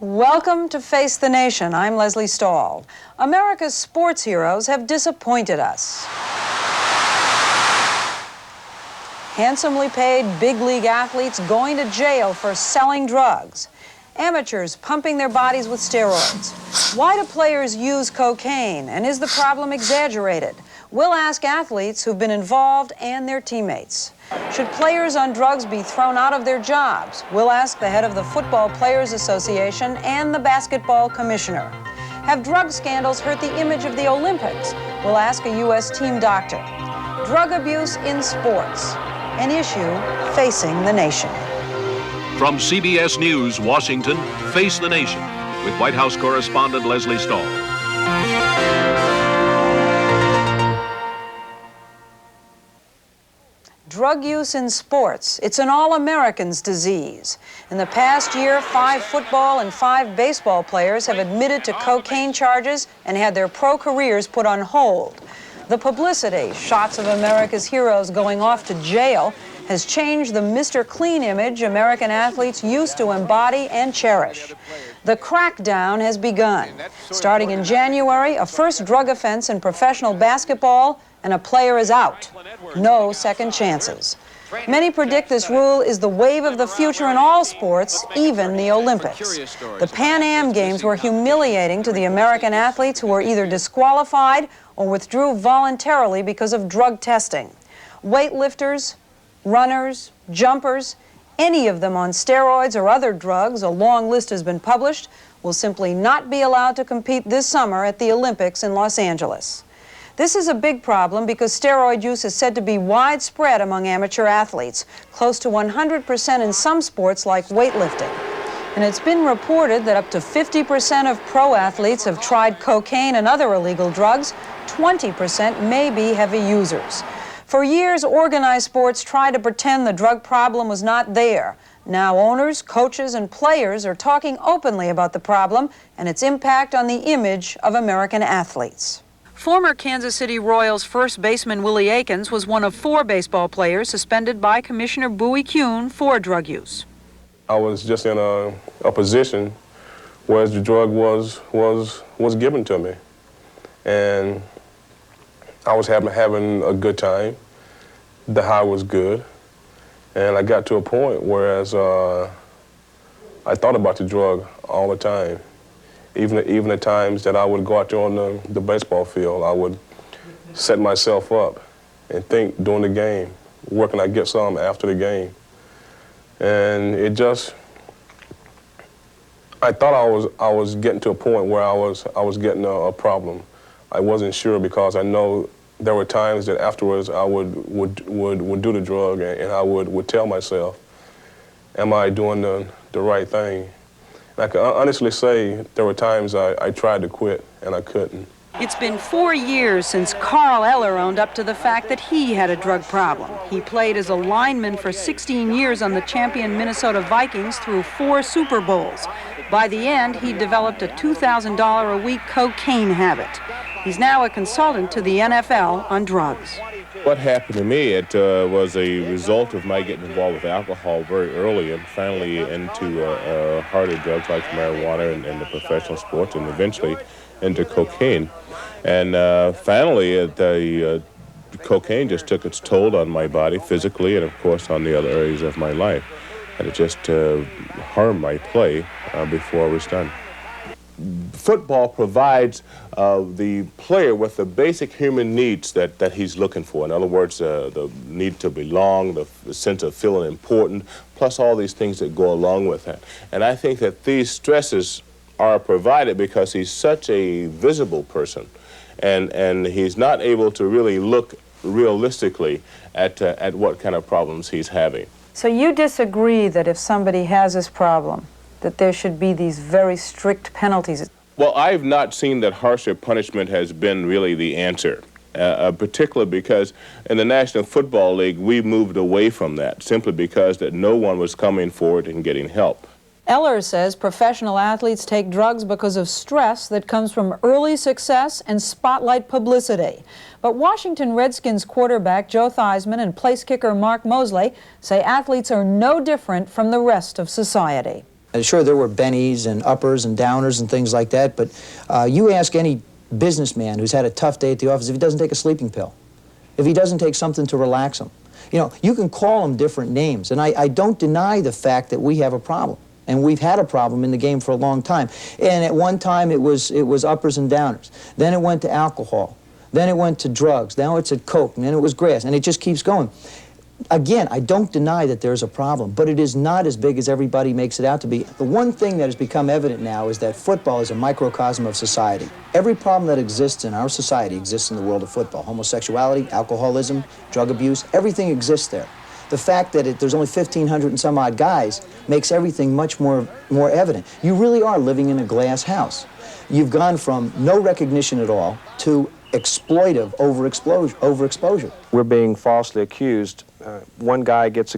Welcome to Face the Nation. I'm Leslie Stahl. America's sports heroes have disappointed us. Handsomely paid big league athletes going to jail for selling drugs. Amateurs pumping their bodies with steroids. Why do players use cocaine, and is the problem exaggerated? We'll ask athletes who've been involved and their teammates. Should players on drugs be thrown out of their jobs? We'll ask the head of the Football Players Association and the basketball commissioner. Have drug scandals hurt the image of the Olympics? We'll ask a U.S. team doctor. Drug abuse in sports, an issue facing the nation. From CBS News, Washington, Face the Nation, with White House correspondent Leslie Stahl. Drug use in sports, it's an all-Americans disease. In the past year, 5 football and 5 baseball players have admitted to cocaine charges and had their pro careers put on hold. The publicity, shots of America's heroes going off to jail, has changed the Mr. Clean image American athletes used to embody and cherish. The crackdown has begun. Starting in January, a first drug offense in professional basketball, and a player is out. No second chances. Many predict this rule is the wave of the future in all sports, even the Olympics. The Pan Am Games were humiliating to the American athletes who were either disqualified or withdrew voluntarily because of drug testing. Weightlifters, runners, jumpers, any of them on steroids or other drugs, a long list has been published, will simply not be allowed to compete this summer at the Olympics in Los Angeles. This is a big problem because steroid use is said to be widespread among amateur athletes, close to 100% in some sports like weightlifting. And it's been reported that up to 50% of pro athletes have tried cocaine and other illegal drugs. 20% may be heavy users. For years, organized sports tried to pretend the drug problem was not there. Now owners, coaches, and players are talking openly about the problem and its impact on the image of American athletes. Former Kansas City Royals first baseman Willie Akens was one of 4 baseball players suspended by Commissioner Bowie Kuhn for drug use. I was just in a position where the drug was given to me, and I was having a good time. The high was good, and I got to a point whereas I thought about the drug all the time. Even at times that I would go out there on the baseball field, I would set myself up and think during the game, where can I get some after the game? And it just, I thought I was getting to a point where I was getting a problem. I wasn't sure because I know there were times that afterwards I would do the drug and I would tell myself, am I doing the right thing? I can honestly say there were times I tried to quit and I couldn't. It's been 4 years since Carl Eller owned up to the fact that he had a drug problem. He played as a lineman for 16 years on the champion Minnesota Vikings through 4 Super Bowls. By the end, he developed a $2,000 a week cocaine habit. He's now a consultant to the NFL on drugs. What happened to me, it was a result of my getting involved with alcohol very early and finally into harder drugs like marijuana and the professional sports and eventually into cocaine. And finally, the cocaine just took its toll on my body physically and, of course, on the other areas of my life. And it just harmed my play before I was done. Football provides the player with the basic human needs that he's looking for. In other words, the need to belong, the sense of feeling important, plus all these things that go along with that. And I think that these stresses are provided because he's such a visible person, and he's not able to really look realistically at what kind of problems he's having. So you disagree that if somebody has this problem, that there should be these very strict penalties? Well, I've not seen that harsher punishment has been really the answer, particularly because in the National Football League, we moved away from that simply because that no one was coming forward and getting help. Eller says professional athletes take drugs because of stress that comes from early success and spotlight publicity. But Washington Redskins quarterback Joe Theismann and place kicker Mark Mosley say athletes are no different from the rest of society. Sure, there were bennies and uppers and downers and things like that, but you ask any businessman who's had a tough day at the office if he doesn't take a sleeping pill, if he doesn't take something to relax him. You know, you can call them different names, and I don't deny the fact that we have a problem. And we've had a problem in the game for a long time. And at one time it was uppers and downers. Then it went to alcohol. Then it went to drugs. Now it's at coke. And then it was grass. And it just keeps going. Again, I don't deny that there's a problem, but it is not as big as everybody makes it out to be. The one thing that has become evident now is that football is a microcosm of society. Every problem that exists in our society exists in the world of football. Homosexuality, alcoholism, drug abuse, everything exists there. The fact that there's only 1,500 and some odd guys makes everything much more evident. You really are living in a glass house. You've gone from no recognition at all to exploitive overexposure. We're being falsely accused. One guy gets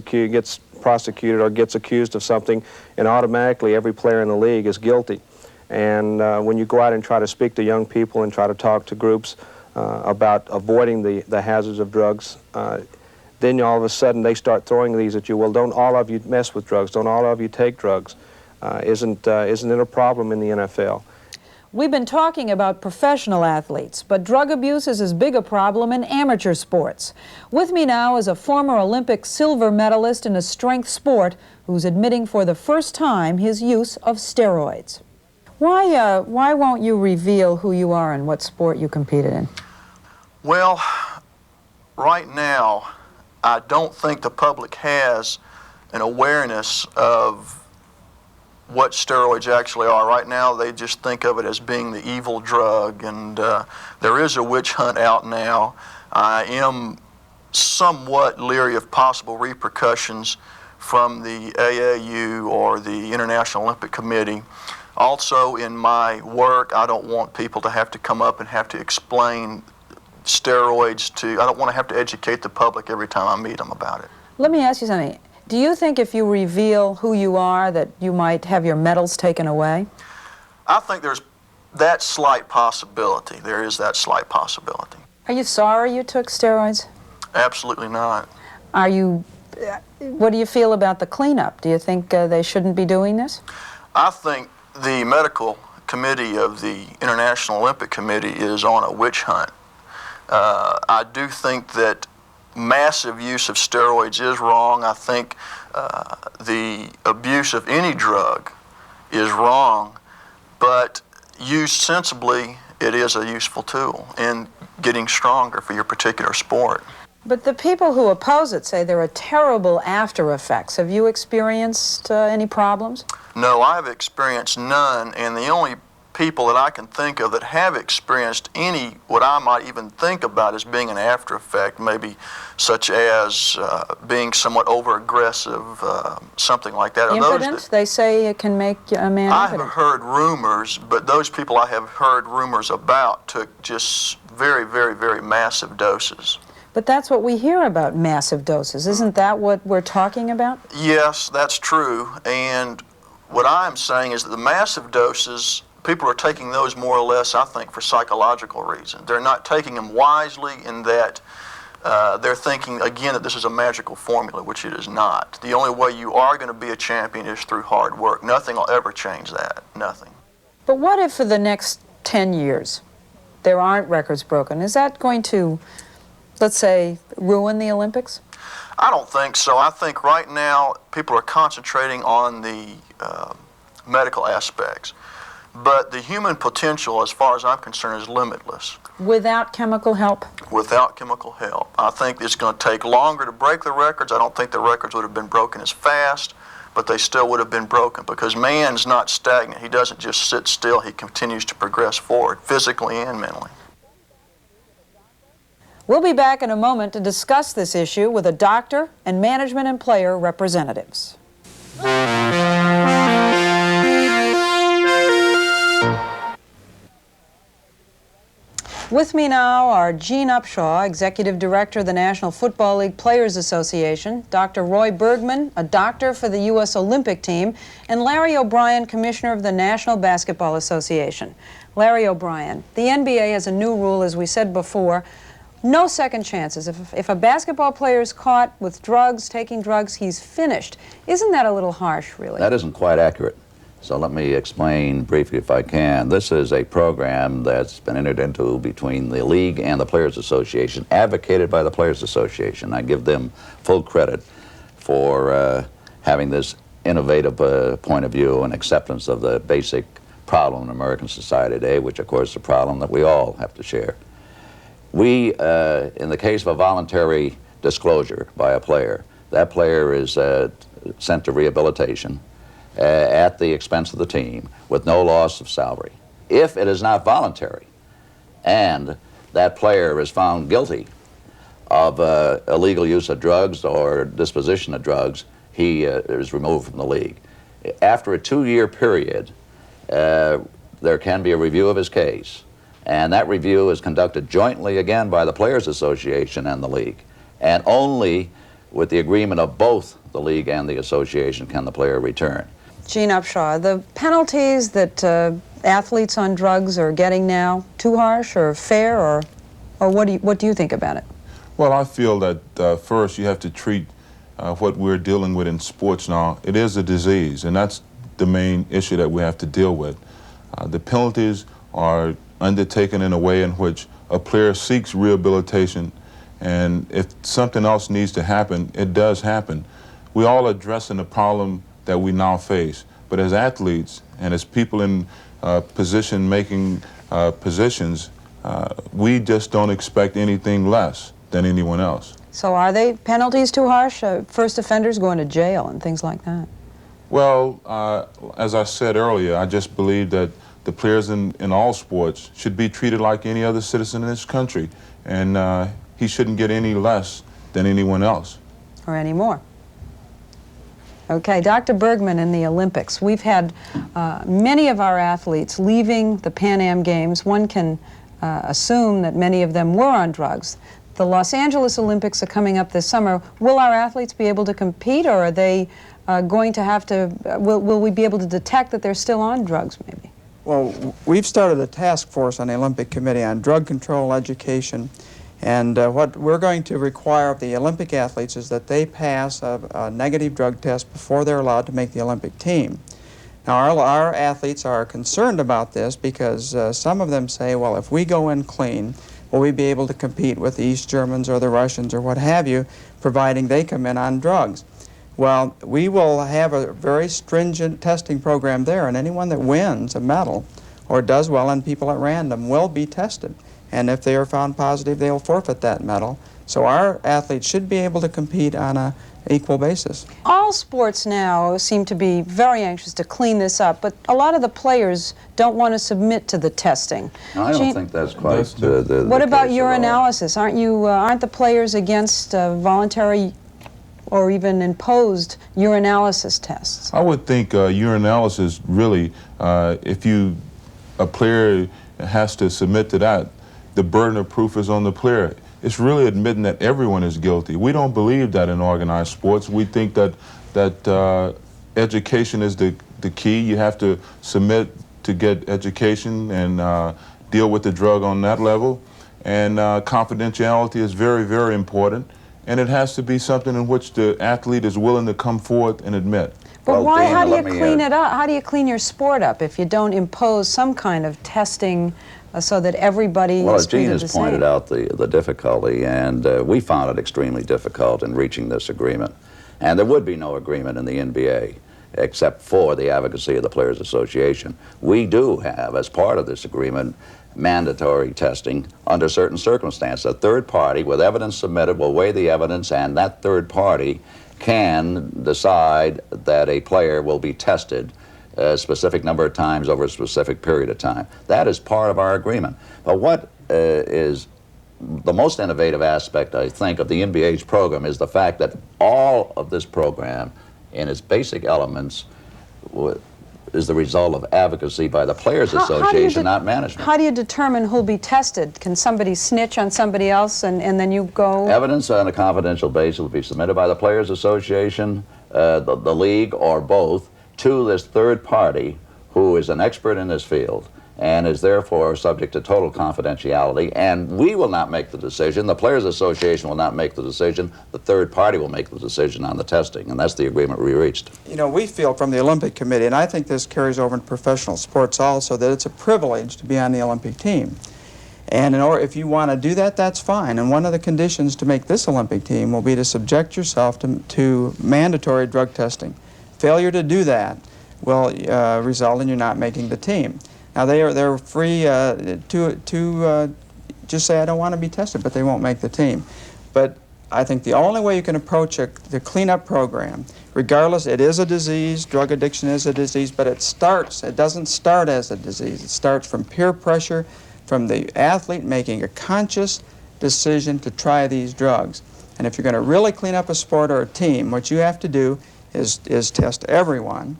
prosecuted or gets accused of something, and automatically every player in the league is guilty. And when you go out and try to speak to young people and try to talk to groups about avoiding the hazards of drugs, then all of a sudden they start throwing these at you. Well, don't all of you mess with drugs? Don't all of you take drugs? Isn't it a problem in the NFL? We've been talking about professional athletes, but drug abuse is as big a problem in amateur sports. With me now is a former Olympic silver medalist in a strength sport who's admitting for the first time his use of steroids. Why won't you reveal who you are and what sport you competed in? Well, right now, I don't think the public has an awareness of what steroids actually are. Right now, they just think of it as being the evil drug, and there is a witch hunt out now. I am somewhat leery of possible repercussions from the AAU or the International Olympic Committee. Also, in my work, I don't want people to have to come up and have to explain steroids I don't want to have to educate the public every time I meet them about it. Let me ask you something. Do you think if you reveal who you are that you might have your medals taken away? I think there's that slight possibility. There is that slight possibility. Are you sorry you took steroids? Absolutely not. What do you feel about the cleanup? Do you think they shouldn't be doing this? I think the medical committee of the International Olympic Committee is on a witch hunt. I do think that massive use of steroids is wrong. I think the abuse of any drug is wrong, but used sensibly, it is a useful tool in getting stronger for your particular sport. But the people who oppose it say there are terrible after effects. Have you experienced any problems? No, I've experienced none, and the only people that I can think of that have experienced any, what I might even think about as being an after effect, maybe such as being somewhat over-aggressive, something like that. Impotent? They say it can make a man I impotent. have heard rumors, but those people I have heard rumors about took just very, very, very massive doses. But that's what we hear about, massive doses. Isn't that what we're talking about? Yes, that's true. And what I'm saying is that the massive doses, people are taking those more or less, I think, for psychological reasons. They're not taking them wisely in that they're thinking, again, that this is a magical formula, which it is not. The only way you are going to be a champion is through hard work. Nothing will ever change that. Nothing. But what if for the next 10 years there aren't records broken? Is that going to, let's say, ruin the Olympics? I don't think so. I think right now people are concentrating on the medical aspects. But the human potential, as far as I'm concerned, is limitless. Without chemical help? Without chemical help. I think it's going to take longer to break the records. I don't think the records would have been broken as fast, but they still would have been broken because man's not stagnant. He doesn't just sit still. He continues to progress forward, physically and mentally. We'll be back in a moment to discuss this issue with a doctor and management and player representatives. With me now are Gene Upshaw, Executive Director of the National Football League Players Association, Dr. Roy Bergman, a doctor for the U.S. Olympic team, and Larry O'Brien, Commissioner of the National Basketball Association. Larry O'Brien, the NBA has a new rule, as we said before. No second chances. If a basketball player is caught with drugs, taking drugs, he's finished. Isn't that a little harsh, really? That isn't quite accurate. So let me explain briefly if I can. This is a program that's been entered into between the league and the Players Association, advocated by the Players Association. I give them full credit for having this innovative point of view and acceptance of the basic problem in American society today, which of course is a problem that we all have to share. We, in the case of a voluntary disclosure by a player, that player is sent to rehabilitation at the expense of the team with no loss of salary. If it is not voluntary and that player is found guilty of illegal use of drugs or disposition of drugs, he is removed from the league. After a 2-year period, there can be a review of his case, and that review is conducted jointly again by the Players Association and the league, and only with the agreement of both the league and the association can the player return. Gene Upshaw, the penalties that athletes on drugs are getting now, too harsh or fair, or what do you think about it? Well, I feel that first you have to treat what we're dealing with in sports now. It is a disease, and that's the main issue that we have to deal with. The penalties are undertaken in a way in which a player seeks rehabilitation, and if something else needs to happen, it does happen. We're all addressing the problem that we now face, but as athletes and as people in position-making positions, we just don't expect anything less than anyone else. So are they penalties too harsh? First offenders going to jail and things like that? Well, as I said earlier, I just believe that the players in all sports should be treated like any other citizen in this country, and he shouldn't get any less than anyone else. Or any more. Okay, Dr. Bergman, in the Olympics, we've had many of our athletes leaving the Pan Am Games. One can assume that many of them were on drugs. The Los Angeles Olympics are coming up this summer. Will our athletes be able to compete, or are they going to have to, will we be able to detect that they're still on drugs, maybe? Well, we've started a task force on the Olympic Committee on drug control education, and what we're going to require of the Olympic athletes is that they pass a negative drug test before they're allowed to make the Olympic team. Now, our athletes are concerned about this because some of them say, well, if we go in clean, will we be able to compete with the East Germans or the Russians or what have you, providing they come in on drugs? Well, we will have a very stringent testing program there, and anyone that wins a medal or does well in people at random will be tested. And if they are found positive, they will forfeit that medal. So our athletes should be able to compete on an equal basis. All sports now seem to be very anxious to clean this up, but a lot of the players don't want to submit to the testing. No, I don't think that's quite the What about case urinalysis? Aren't the players against voluntary or even imposed urinalysis tests? I would think urinalysis really, if a player has to submit to that, the burden of proof is on the player. It's really admitting that everyone is guilty. We don't believe that in organized sports. We think that education is the key. You have to submit to get education and deal with the drug on that level. And confidentiality is very, very important. And it has to be something in which the athlete is willing to come forth and admit. But why? How do you clean it up? How do you clean your sport up if you don't impose some kind of testing so that everybody Well, is treated the same? Gene has pointed out the difficulty, and we found it extremely difficult in reaching this agreement. And there would be no agreement in the NBA except for the advocacy of the Players Association. We do have, as part of this agreement, mandatory testing under certain circumstances. A third party with evidence submitted will weigh the evidence, and that third party can decide that a player will be tested a specific number of times over a specific period of time. That is part of our agreement. But what is the most innovative aspect, I think, of the NBA's program is the fact that all of this program, in its basic elements, is the result of advocacy by the Players Association, not management. How do you determine who'll be tested? Can somebody snitch on somebody else and then you go? Evidence on a confidential basis will be submitted by the Players Association, the league, or both, to this third party who is an expert in this field and is therefore subject to total confidentiality, and we will not make the decision. The Players Association will not make the decision. The third party will make the decision on the testing, and that's the agreement we reached. You know, we feel from the Olympic Committee, and I think this carries over into professional sports also, that it's a privilege to be on the Olympic team. And if you want to do that, that's fine. And one of the conditions to make this Olympic team will be to subject yourself to mandatory drug testing. Failure to do that will result in you not making the team. Now, they're free to just say, I don't want to be tested, but they won't make the team. But I think the only way you can approach the cleanup program, regardless, it is a disease, drug addiction is a disease, but it doesn't start as a disease. It starts from peer pressure, from the athlete making a conscious decision to try these drugs. And if you're going to really clean up a sport or a team, what you have to do is test everyone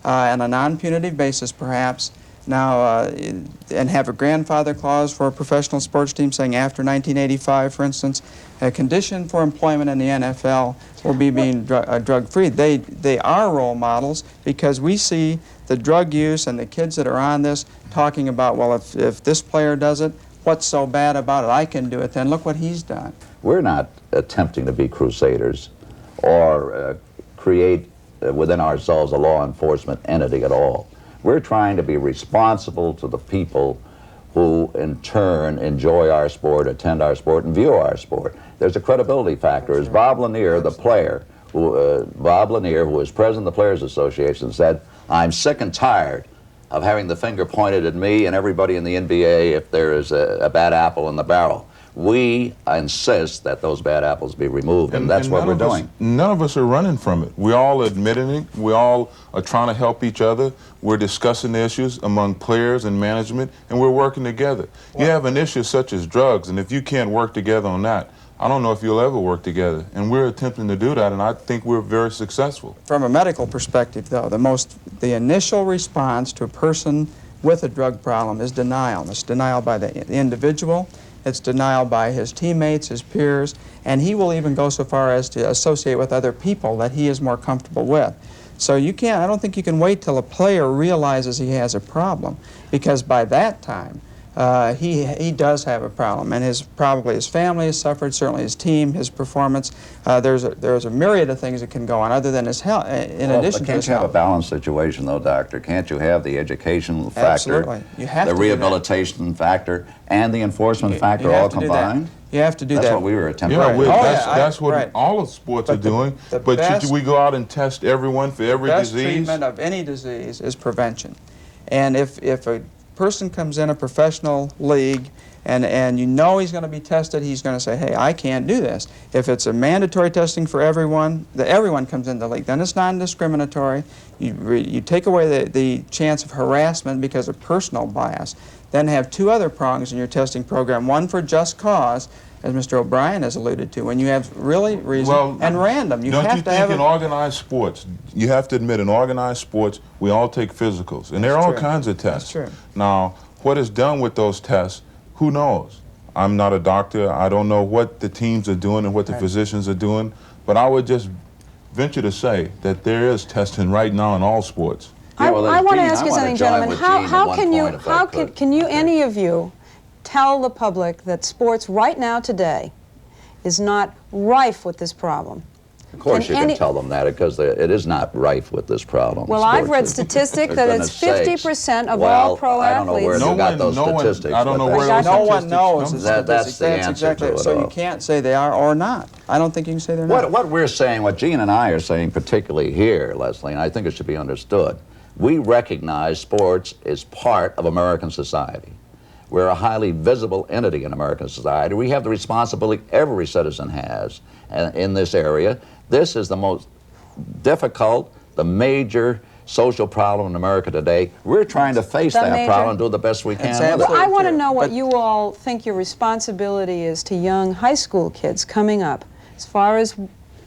on a non-punitive basis, perhaps, now, and have a grandfather clause for a professional sports team saying after 1985, for instance, a condition for employment in the NFL will be being drug-free. They are role models because we see the drug use and the kids that are on this talking about, well, if this player does it, what's so bad about it? I can do it then. Look what he's done. We're not attempting to be crusaders or create within ourselves a law enforcement entity at all. We're trying to be responsible to the people who, in turn, enjoy our sport, attend our sport, and view our sport. There's a credibility factor. As Bob Lanier, the player, Bob Lanier, who is president of the Players Association, said, I'm sick and tired of having the finger pointed at me and everybody in the NBA if there is a bad apple in the barrel. We insist that those bad apples be removed, and that's what we're doing. None of us are running from it. We're all admitting it. We all are trying to help each other. We're discussing the issues among players and management, and we're working together. You have an issue such as drugs, and if you can't work together on that, I don't know if you'll ever work together. And we're attempting to do that, and I think we're very successful. From a medical perspective, though, the initial response to a person with a drug problem is denial. It's denial by the individual. It's denial by his teammates, his peers, and he will even go so far as to associate with other people that he is more comfortable with. So I don't think you can wait till a player realizes he has a problem, because by that time, he does have a problem, and probably his family has suffered, certainly his team, his performance. There's a myriad of things that can go on other than his health, in addition to his health. Can't you have a balanced situation, though, Doctor? Can't you have the educational factor, Absolutely. You have the to rehabilitation factor, and the enforcement factor all combined? You have to do that. That's what we were attempting. Yeah, that's what all of sports are doing. But should we go out and test everyone for every disease? The best treatment of any disease is prevention. And if a person comes in a professional league and you know he's going to be tested, he's going to say, hey, I can't do this. If it's a mandatory testing for everyone, everyone comes into the league, then it's non-discriminatory. You take away the chance of harassment because of personal bias. Then have two other prongs in your testing program, one for just cause, as Mr. O'Brien has alluded to, when you have really reason, and random. Don't you think in organized sports, you have to admit in organized sports, we all take physicals, and there are all kinds of tests. That's true. Now, what is done with those tests, who knows? I'm not a doctor. I don't know what the teams are doing and what the physicians are doing, but I would just venture to say that there is testing right now in all sports. I want to ask you something, gentlemen. How can you, any of you, tell the public that sports right now today is not rife with this problem? Of course you can tell them that, because it is not rife with this problem. Well, I've read statistics that it's 50% of all pro athletes. I don't know where you got those statistics. I don't know where those No one knows. That's the answer exactly to it. So you can't say they are or not. I don't think you can say they're not. What we're saying, what Gene and I are saying particularly here, Leslie, and I think it should be understood, we recognize sports is part of American society. We're a highly visible entity in American society. We have the responsibility every citizen has in this area. This is the most difficult, the major social problem in America today. We're trying to face that problem and do the best we can with it. Well, I want to know what you all think your responsibility is to young high school kids coming up, as far as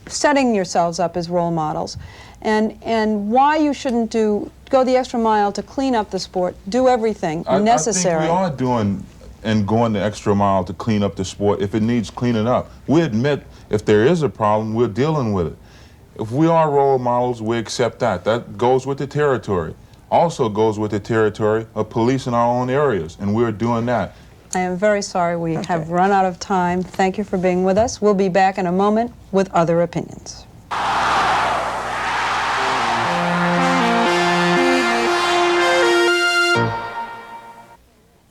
setting yourselves up as role models, and why you shouldn't go the extra mile to clean up the sport, do everything necessary. I think we are doing and going the extra mile to clean up the sport if it needs cleaning up. We admit if there is a problem, we're dealing with it. If we are role models, we accept that. That goes with the territory. also goes with the territory of police in our own areas, and we're doing that. I am very sorry we have run out of time. Thank you for being with us. We'll be back in a moment with other opinions.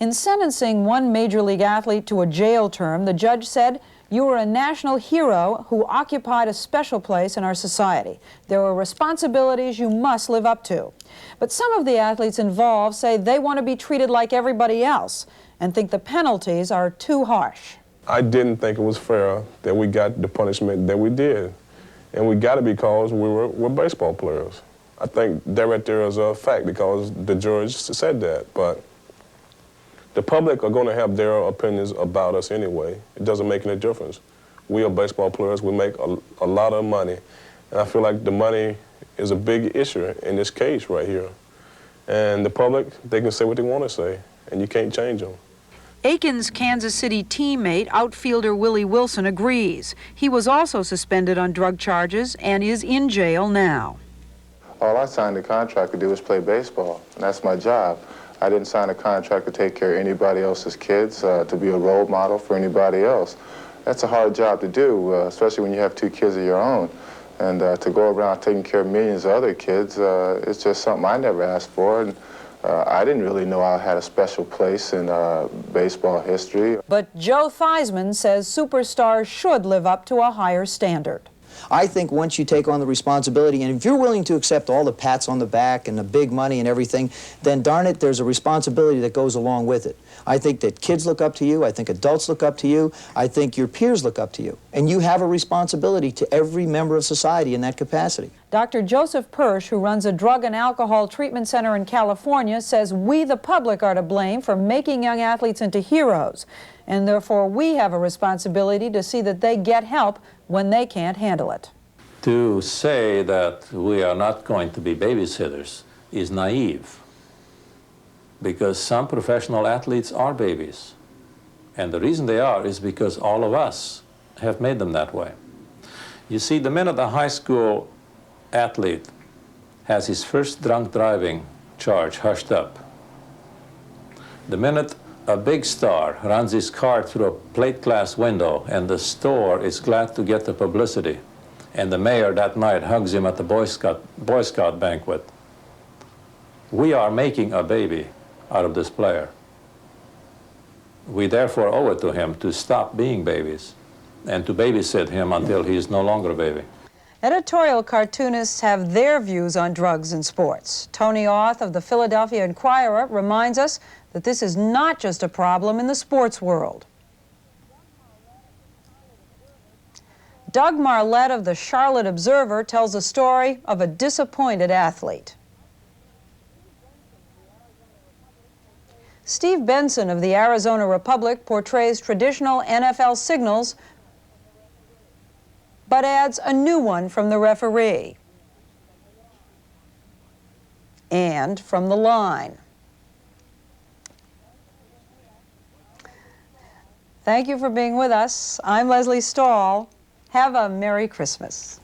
In sentencing one Major League athlete to a jail term, the judge said, "You were a national hero who occupied a special place in our society. There are responsibilities you must live up to." But some of the athletes involved say they want to be treated like everybody else and think the penalties are too harsh. I didn't think it was fair that we got the punishment that we did. And we got it because we're baseball players. I think that right there is a fact because the judge said that. But the public are going to have their opinions about us anyway. It doesn't make any difference. We are baseball players. We make a lot of money. And I feel like the money is a big issue in this case right here. And the public, they can say what they want to say, and you can't change them. Akens' Kansas City teammate, outfielder Willie Wilson, agrees. He was also suspended on drug charges and is in jail now. All I signed the contract to do was play baseball, and that's my job. I didn't sign a contract to take care of anybody else's kids, to be a role model for anybody else. That's a hard job to do, especially when you have 2 kids of your own. And to go around taking care of millions of other kids, it's just something I never asked for. And I didn't really know I had a special place in baseball history. But Joe Theismann says superstars should live up to a higher standard. I think once you take on the responsibility, and if you're willing to accept all the pats on the back and the big money and everything, then darn it, there's a responsibility that goes along with it. I think that kids look up to you. I think adults look up to you. I think your peers look up to you. And you have a responsibility to every member of society in that capacity. Dr. Joseph Persh, who runs a drug and alcohol treatment center in California, says we, the public, are to blame for making young athletes into heroes. And therefore, we have a responsibility to see that they get help when they can't handle it. To say that we are not going to be babysitters is naive, because some professional athletes are babies. And the reason they are is because all of us have made them that way. You see, the minute a high school athlete has his first drunk driving charge hushed up, the minute a big star runs his car through a plate glass window and the store is glad to get the publicity, and the mayor that night hugs him at the Boy Scout banquet, we are making a baby out of this player. We therefore owe it to him to stop being babies and to babysit him until he is no longer a baby. Editorial cartoonists have their views on drugs in sports. Tony Auth of the Philadelphia Inquirer reminds us that this is not just a problem in the sports world. Doug Marlette of the Charlotte Observer tells a story of a disappointed athlete. Steve Benson of the Arizona Republic portrays traditional NFL signals but adds a new one from the referee and from the line. Thank you for being with us. I'm Leslie Stahl. Have a Merry Christmas.